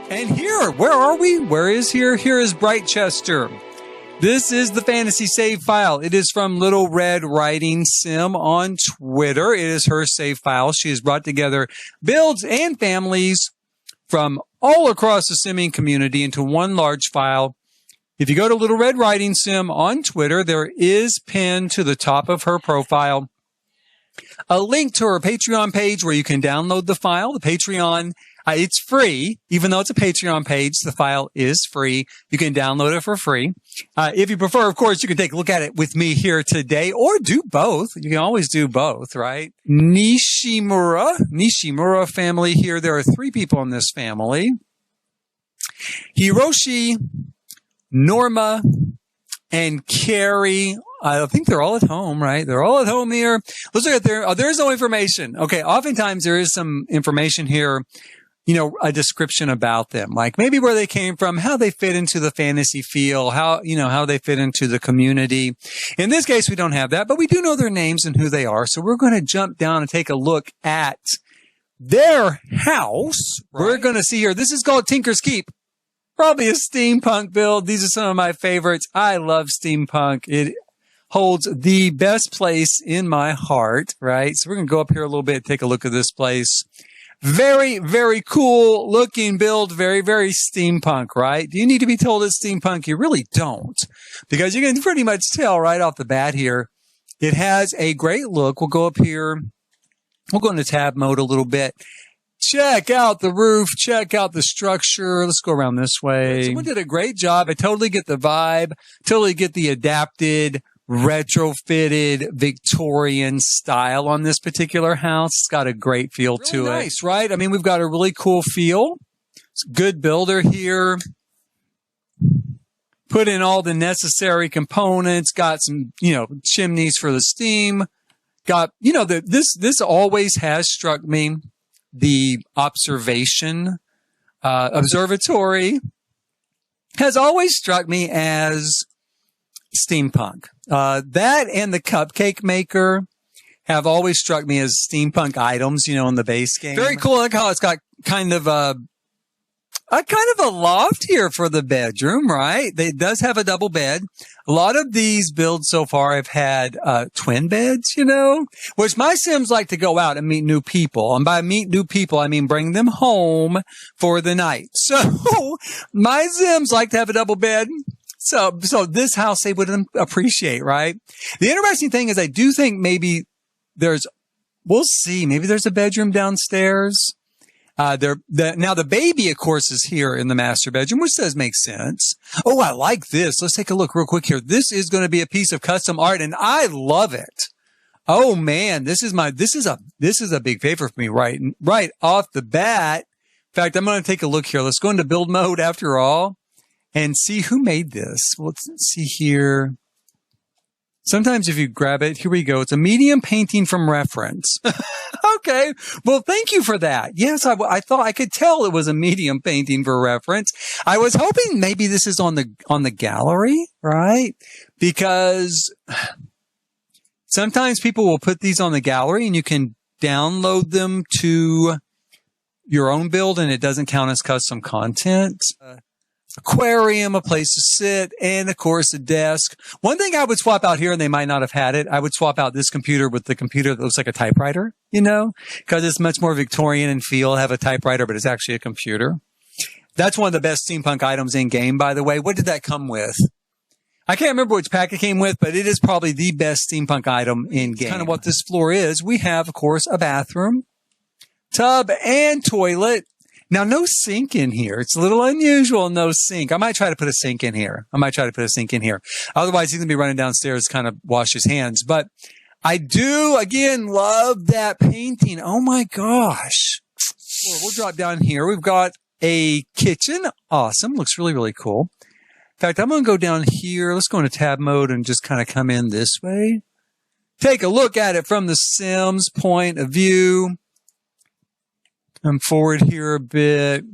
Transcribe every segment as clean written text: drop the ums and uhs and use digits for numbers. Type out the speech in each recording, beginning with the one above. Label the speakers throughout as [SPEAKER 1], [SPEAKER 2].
[SPEAKER 1] And here, where are we? Where is here? Here is Britechester. This is the fantasy save file. It is from Little Red Riding Sim on Twitter. It is her save file. She has brought together builds and families from all across the simming community into one large file. If you go to Little Red Riding Sim on Twitter, there is pinned to the top of her profile a link to her Patreon page where you can download the file. The Patreon, it's free. Even though it's a Patreon page, the file is free. You can download it for free. If you prefer, of course, you can take a look at it with me here today or do both. You can always do both, right? Nishimura family here. There are 3 people in this family. Hiroshi, Norma, and Carrie. I think they're all at home, right? They're all at home here. Let's look at there. Oh, there's no information. Okay. Oftentimes there is some information here, a description about them, like maybe where they came from, how they fit into the fantasy feel, how they fit into the community. In this case, we don't have that, but we do know their names and who they are. So we're going to jump down and take a look at their house. Right. We're going to see here. This is called Tinker's Keep. Probably a steampunk build. These are some of my favorites. I love steampunk. It holds the best place in my heart, right? So we're going to go up here a little bit, take a look at this place. Very, very cool looking build. Very, very steampunk, right? Do you need to be told it's steampunk? You really don't, because you can pretty much tell right off the bat here. It has a great look. We'll go up here. We'll go into tab mode a little bit. Check out the roof. Check out the structure. Let's go around this way. Someone did a great job. I totally get the vibe. Totally get the adapted, retrofitted Victorian style on this particular house. It's got a great feel to it. Nice, right? I mean, we've got a really cool feel. It's a good builder here. Put in all the necessary components. Got some, chimneys for the steam. Got, this always has struck me. The observatory has always struck me as steampunk. That and the cupcake maker have always struck me as steampunk items, in the base game. Very cool. Look how it's got kind of a loft here for the bedroom, right? It does have a double bed. A lot of these builds so far have had twin beds, which my Sims like to go out and meet new people. And by meet new people, I mean bring them home for the night. So my Sims like to have a double bed. So this house they would appreciate, right? The interesting thing is I do think maybe we'll see, maybe there's a bedroom downstairs. Now the baby, of course, is here in the master bedroom, which does make sense. Oh, I like this. Let's take a look real quick here. This is going to be a piece of custom art and I love it. Oh man, this is a big favorite for me right off the bat. In fact, I'm going to take a look here. Let's go into build mode after all and see who made this. Let's see here. Sometimes if you grab it, here we go. It's a medium painting from reference. Okay. Well, thank you for that. Yes, I thought I could tell it was a medium painting for reference. I was hoping maybe this is on the gallery, right? Because sometimes people will put these on the gallery and you can download them to your own build and it doesn't count as custom content. Aquarium, a place to sit, and of course a desk. One thing I would swap out here, and they might not have had it, I would swap out this computer with the computer that looks like a typewriter, because it's much more Victorian in feel, have a typewriter, but it's actually a computer. That's one of the best steampunk items in game, by the way. What did that come with? I can't remember which pack it came with, but it is probably the best steampunk item in game. Kind of what this floor is. We have, of course, a bathroom, tub, and toilet. Now, no sink in here. It's a little unusual, no sink. I might try to put a sink in here. Otherwise, he's going to be running downstairs to kind of wash his hands. But I do, again, love that painting. Oh, my gosh. We'll drop down here. We've got a kitchen. Awesome. Looks really, really cool. In fact, I'm going to go down here. Let's go into tab mode and just kind of come in this way. Take a look at it from the Sims point of view. Come forward here a bit.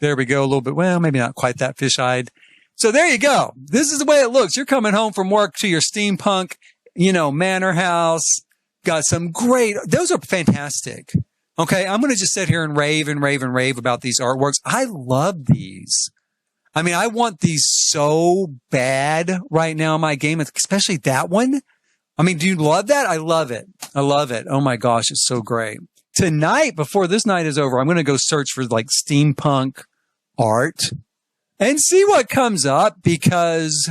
[SPEAKER 1] There we go. A little bit. Well, maybe not quite that fish-eyed. So there you go. This is the way it looks. You're coming home from work to your steampunk, manor house. Got some those are fantastic. Okay, I'm going to just sit here and rave and rave and rave about these artworks. I love these. I mean, I want these so bad right now in my game, especially that one. I mean, do you love that? I love it. I love it. Oh my gosh, it's so great. Tonight, before this night is over, I'm going to go search for like steampunk art and see what comes up because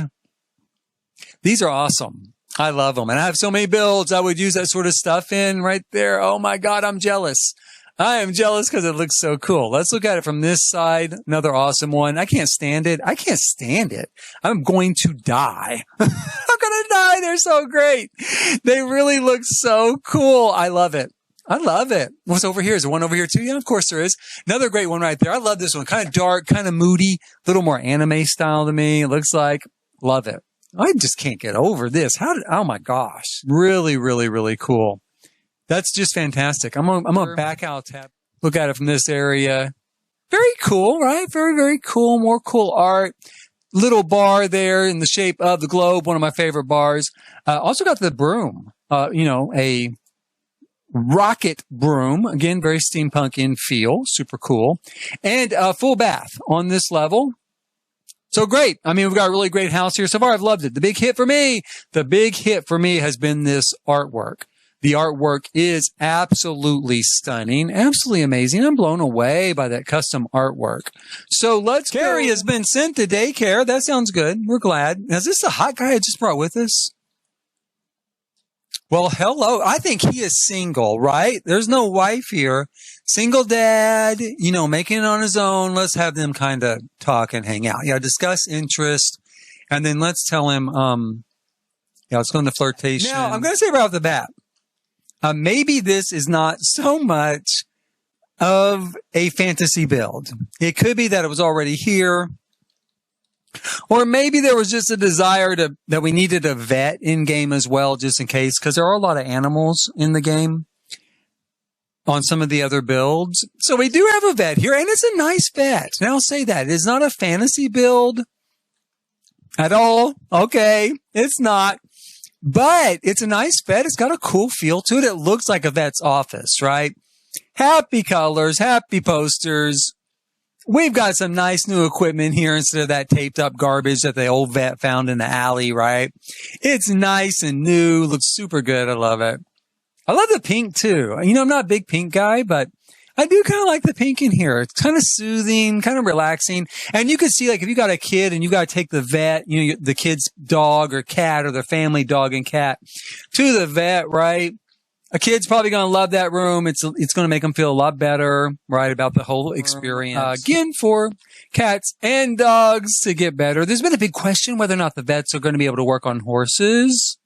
[SPEAKER 1] these are awesome. I love them. And I have so many builds I would use that sort of stuff in right there. Oh my God, I'm jealous. I am jealous because it looks so cool. Let's look at it from this side. Another awesome one. I can't stand it. I can't stand it. I'm going to die. I'm going to die. They're so great. They really look so cool. I love it. I love it. What's over here? Is there one over here too? Yeah, of course there is. Another great one right there. I love this one. Kind of dark, kind of moody, a little more anime style to me. It looks like. Love it. I just can't get over this. Oh my gosh. Really, really, really cool. That's just fantastic. I'm gonna back out tab. Look at it from this area. Very cool, right? Very, very cool. More cool art. Little bar there in the shape of the globe. One of my favorite bars. Also got the broom. A rocket broom. Again, very steampunk in feel. Super cool. And a full bath on this level. So great. I mean, we've got a really great house here so far. I've loved it. The big hit for me has been this artwork. The artwork is absolutely stunning, absolutely amazing. I'm blown away by that custom artwork. So let's go. Carrie has been sent to daycare. That sounds good. We're glad. Now, is this the hot guy I just brought with us? Well, hello. I think he is single, right? There's no wife here. Single dad, making it on his own. Let's have them kind of talk and hang out. Yeah, discuss interest. And then let's tell him, let's go into flirtation. Now, I'm going to say right off the bat, maybe this is not so much of a fantasy build. It could be that it was already here. Or maybe there was just a desire that we needed a vet in game as well, just in case, because there are a lot of animals in the game on some of the other builds. So we do have a vet here, and it's a nice vet. Now I'll say that. It's not a fantasy build at all. Okay, it's not. But it's a nice vet. It's got a cool feel to it. It looks like a vet's office, right? Happy colors, happy posters. We've got some nice new equipment here instead of that taped up garbage that the old vet found in the alley, right? It's nice and new. Looks super good. I love it. I love the pink too. I'm not a big pink guy, but I do kind of like the pink in here. It's kind of soothing, kind of relaxing. And you can see, like, if you got a kid and you got to take the vet, the kid's dog or cat or the family dog and cat to the vet, right? A kid's probably going to love that room. It's going to make them feel a lot better, right, about the whole experience. Again, for cats and dogs to get better. There's been a big question whether or not the vets are going to be able to work on horses.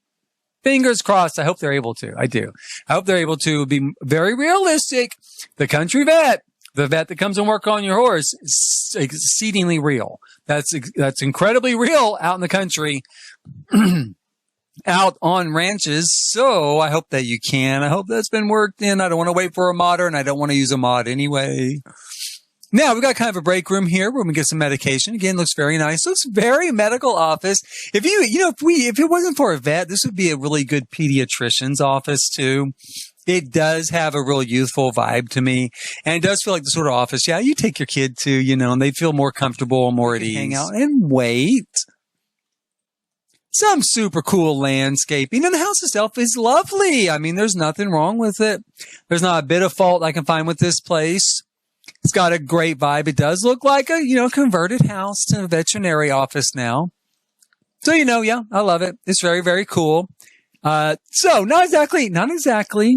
[SPEAKER 1] Fingers crossed. I hope they're able to. I do. I hope they're able to be very realistic. The country vet, the vet that comes and work on your horse, is exceedingly real. That's incredibly real out in the country. Out on ranches. So I hope that you can. I hope that's been worked in. I don't want to wait for a modder, and I don't want to use a mod anyway. Now we've got kind of a break room here where we get some medication. Again, looks very nice. Looks very medical office. If it wasn't for a vet, this would be a really good pediatrician's office too. It does have a real youthful vibe to me, and it does feel like the sort of office. Yeah, you take your kid to, and they feel more comfortable, more at ease. Hang out and wait. Some super cool landscaping, and the house itself is lovely. I mean, there's nothing wrong with it. There's not a bit of fault I can find with this place. It's got a great vibe. It does look like a, converted house to a veterinary office now. So, yeah, I love it. It's very, very cool. So not exactly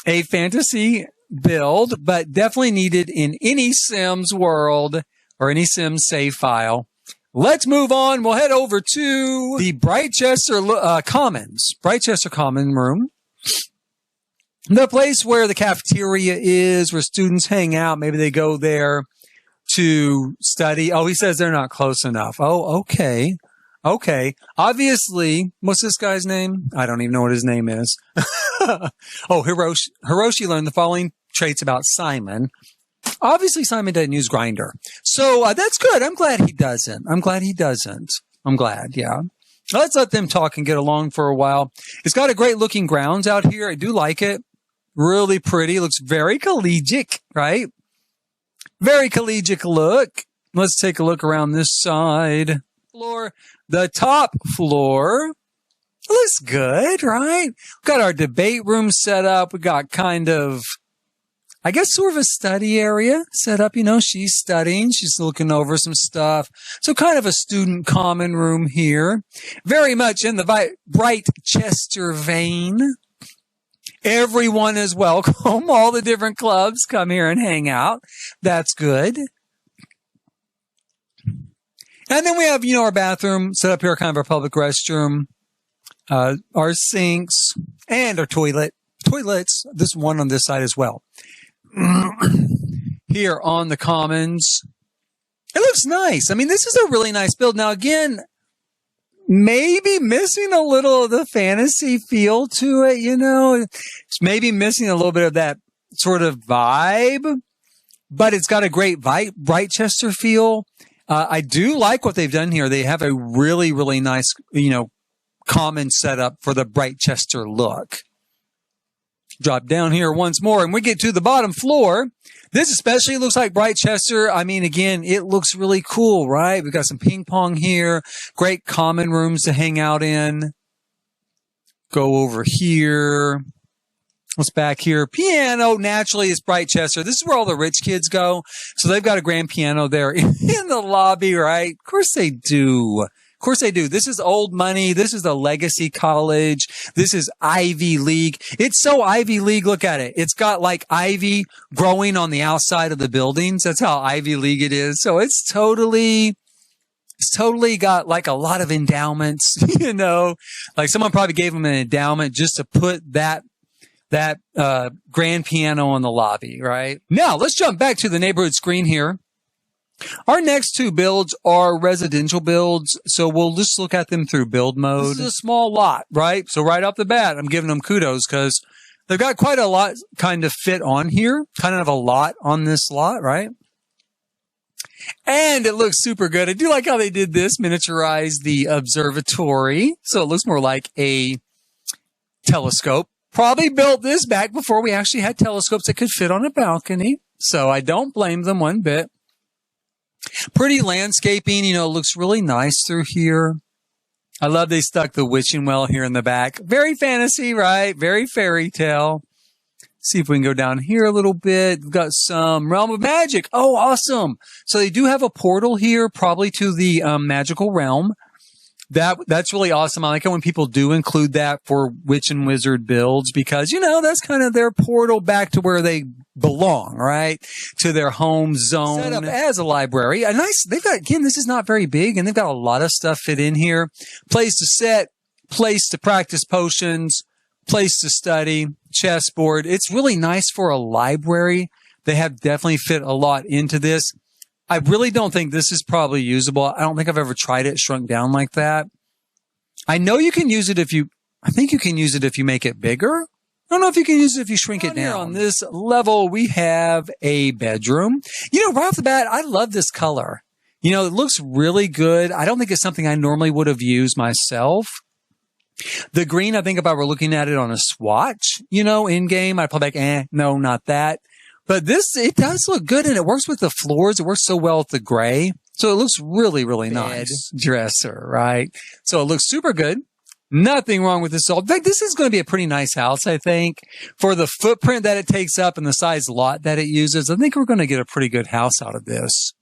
[SPEAKER 1] a fantasy build, but definitely needed in any Sims world or any Sims save file. Let's move on. We'll head over to the Britechester Commons, Britechester Common Room. The place where the cafeteria is, where students hang out. Maybe they go there to study. Oh, he says they're not close enough. Oh, okay. Okay. Obviously, what's this guy's name? I don't even know what his name is. Hiroshi learned the following traits about Simon. Obviously, Simon doesn't use Grindr. So that's good. I'm glad he doesn't. I'm glad, yeah. Let's let them talk and get along for a while. It's got a great looking grounds out here. I do like it. Really pretty. Looks very collegiate, right? Very collegiate look. Let's take a look around this side. Floor, the top floor. Looks good, right? We've got our debate room set up. We got kind of, I guess, sort of a study area set up. You know, she's studying. She's looking over some stuff. So kind of a student common room here. Very much in the Britechester vein. Everyone is welcome. All the different clubs come here and hang out. That's good. And then we have, you know, our bathroom set up here, kind of our public restroom, our sinks, and our toilets. This one on this side as well. Here on the commons. It looks nice. I mean, this is a really nice build. Now, again, maybe missing a little of the fantasy feel to it, you know. It's maybe missing a little bit of that sort of vibe, but it's got a great Britechester feel. I do like what they've done here. They have a really, really nice, you know, common setup for the Britechester look. Drop down here once more and we get to the bottom floor. This especially looks like Britechester. I mean, again, it looks really cool, right? We've got some ping pong here. Great common rooms to hang out in. Go over here. What's back here? Piano, naturally, is Britechester. This is where all the rich kids go. So they've got a grand piano there in the lobby, right? Of course they do. Of course they do. This is old money. This is a legacy college. This is Ivy League. It's so Ivy League. Look at it. It's got like ivy growing on the outside of the buildings. That's how Ivy League it is. So it's totally got like a lot of endowments, you know, like someone probably gave them an endowment just to put that grand piano in the lobby, right? Now let's jump back to the neighborhood screen here. Our next two builds are residential builds, so we'll just look at them through build mode. This is a small lot, right? So right off the bat, I'm giving them kudos because they've got quite a lot kind of fit on here, kind of a lot on this lot, right? And it looks super good. I do like how they did this, miniaturize the observatory, so it looks more like a telescope. Probably built this back before we actually had telescopes that could fit on a balcony, so I don't blame them one bit. Pretty landscaping, you know, it looks really nice through here. I love they stuck the witching well here in the back. Very fantasy, right? Very fairy tale. See if we can go down here a little bit. We've got some Realm of Magic. Oh, awesome. So they do have a portal here, probably to the magical realm. That's really awesome. I like it when people do include that for witch and wizard builds because, you know, that's kind of their portal back to where they belong, right? To their home zone. Set up as a library. A nice, they've got, again, this is not very big and they've got a lot of stuff fit in here. Place to set, place to practice potions, place to study, chessboard. It's really nice for a library. They have definitely fit a lot into this. I really don't think this is probably usable. I don't think I've ever tried it shrunk down like that. I know you can use it I think you can use it if you make it bigger. I don't know if you can use it if you shrink it down. On this level, we have a bedroom. You know, right off the bat, I love this color. You know, it looks really good. I don't think it's something I normally would have used myself. The green, I think if I were looking at it on a swatch, you know, in game, I'd probably be like, no, not that. But this, it does look good and it works with the floors. It works so well with the gray. So it looks really, really nice. Dresser, right? So it looks super good. Nothing wrong with this. In fact, this is going to be a pretty nice house, I think. For the footprint that it takes up and the size lot that it uses, I think we're going to get a pretty good house out of this.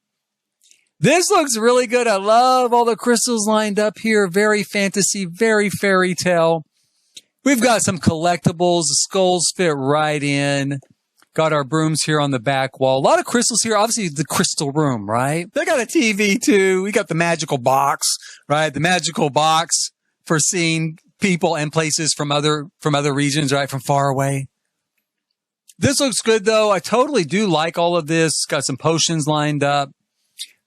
[SPEAKER 1] This looks really good. I love all the crystals lined up here. Very fantasy, very fairy tale. We've got some collectibles. The skulls fit right in. Got our brooms here on the back wall. A lot of crystals here. Obviously, the crystal room, right? They got a TV, too. We got the magical box, right? The magical box for seeing people and places from other regions, right? From far away. This looks good, though. I totally do like all of this. Got some potions lined up.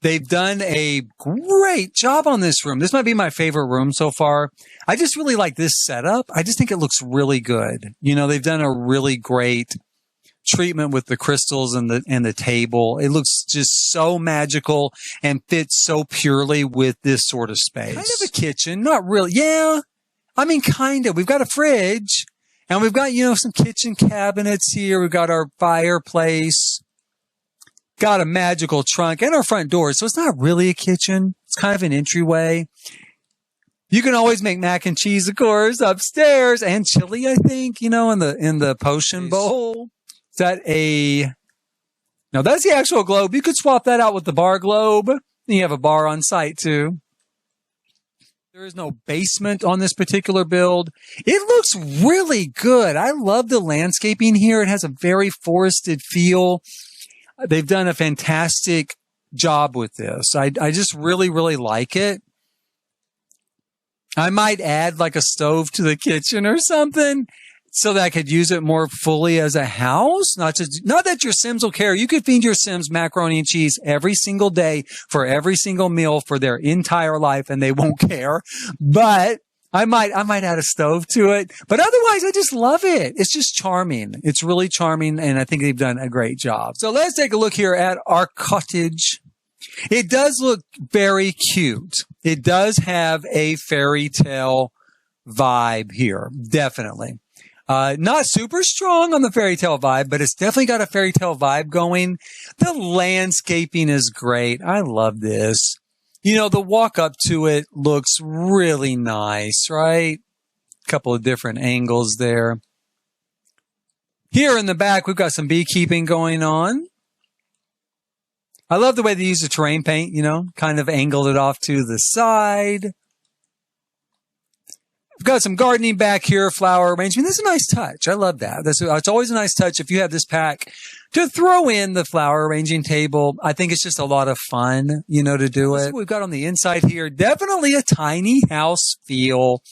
[SPEAKER 1] They've done a great job on this room. This might be my favorite room so far. I just really like this setup. I just think it looks really good. You know, they've done a really great treatment with the crystals and the table. It looks just so magical and fits so purely with this sort of space. Kind of a kitchen, not really. Yeah. I mean, kind of. We've got a fridge And we've got, some kitchen cabinets here. We've got our fireplace, got a magical trunk, and our front door. So it's not really a kitchen. It's kind of an entryway. You can always make mac and cheese, of course, upstairs, and chili, I think, in the potion bowl. Is that no, that's the actual globe. You could swap that out with the bar globe. And you have a bar on site too. There is no basement on this particular build. It looks really good. I love the landscaping here. It has a very forested feel. They've done a fantastic job with this. I just really, really like it. I might add like a stove to the kitchen or something so that I could use it more fully as a house. Not that your Sims will care. You could feed your Sims macaroni and cheese every single day for every single meal for their entire life and they won't care. But I might add a stove to it. But otherwise, I just love it. It's just charming. It's really charming. And I think they've done a great job. So let's take a look here at our cottage. It does look very cute. It does have a fairy tale vibe here. Definitely. Not super strong on the fairy tale vibe, but it's definitely got a fairy tale vibe going. The landscaping is great. I love this. The walk up to it looks really nice, right? A couple of different angles there. Here in the back, we've got some beekeeping going on. I love the way they use the terrain paint, kind of angled it off to the side. We've got some gardening back here, flower arrangement. This is a nice touch. I love that. It's always a nice touch if you have this pack to throw in the flower arranging table. I think it's just a lot of fun, to do it. We've got on the inside here, definitely a tiny house feel.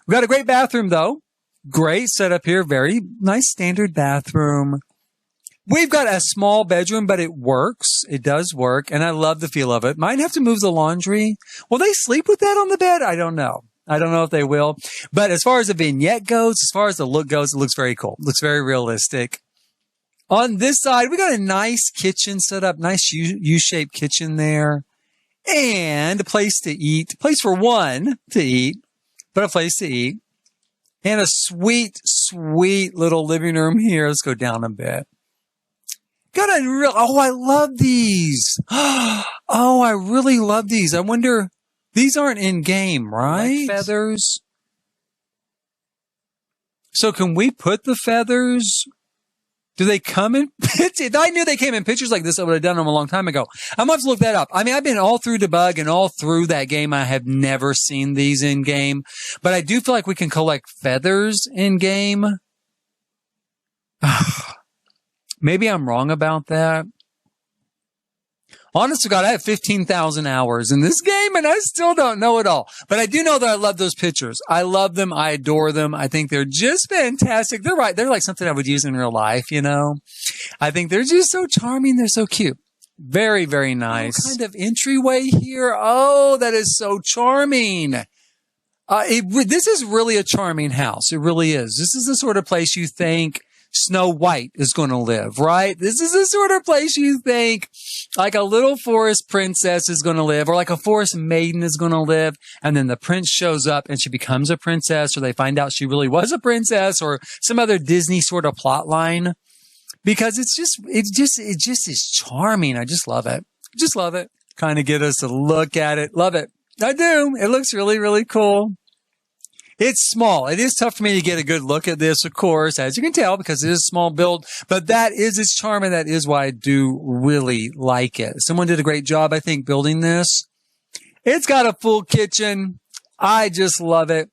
[SPEAKER 1] We've got a great bathroom, though. Great setup here. Very nice standard bathroom. We've got a small bedroom, but it works. It does work, and I love the feel of it. Might have to move the laundry. Will they sleep with that on the bed? I don't know. I don't know if they will. But as far as the vignette goes, as far as the look goes, it looks very cool. It looks very realistic. On this side, we got a nice kitchen set up, nice U-shaped kitchen there, and a place to eat, place for one to eat, but a place to eat, and a sweet, sweet little living room here. Let's go down a bit. I love these. Oh, I really love these. I wonder, these aren't in game, right? Like feathers. So can we put the feathers? Do they come in pictures? If I knew they came in pictures like this, I would have done them a long time ago. I'm going to have to look that up. I mean, I've been all through debug and all through that game. I have never seen these in game, but I do feel like we can collect feathers in game. Maybe I'm wrong about that. Honest to God, I have 15,000 hours in this game and I still don't know it all. But I do know that I love those pictures. I love them. I adore them. I think they're just fantastic. They're right. They're like something I would use in real life, I think they're just so charming. They're so cute. Very, very nice. Kind of entryway here. Oh, that is so charming. This is really a charming house. It really is. This is the sort of place you think Snow White is going to live, right? This is the sort of place you think like a little forest princess is going to live, or like a forest maiden is going to live. And then the prince shows up and she becomes a princess, or they find out she really was a princess, or some other Disney sort of plot line. Because it just is charming. I just love it. Just love it. Kind of get us to look at it. Love it. I do. It looks really, really cool. It's small. It is tough for me to get a good look at this, of course, as you can tell, because it is a small build, but that is its charm, and that is why I do really like it. Someone did a great job, I think, building this. It's got a full kitchen. I just love it.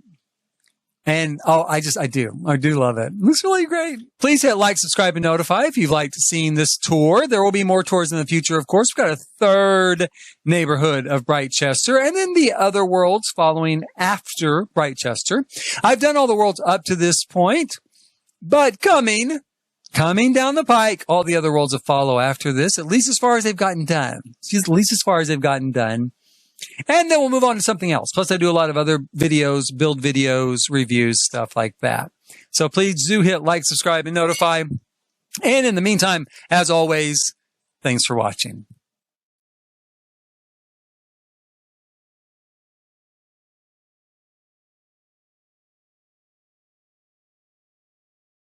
[SPEAKER 1] And I do love it. It looks really great. Please hit like, subscribe, and notify if you've liked seeing this tour. There will be more tours in the future, of course. We've got a third neighborhood of Britechester, and then the other worlds following after Britechester. I've done all the worlds up to this point, but coming down the pike, all the other worlds will follow after this, at least as far as they've gotten done. And then we'll move on to something else. Plus, I do a lot of other videos, build videos, reviews, stuff like that. So please do hit like, subscribe, and notify. And in the meantime, as always, thanks for watching.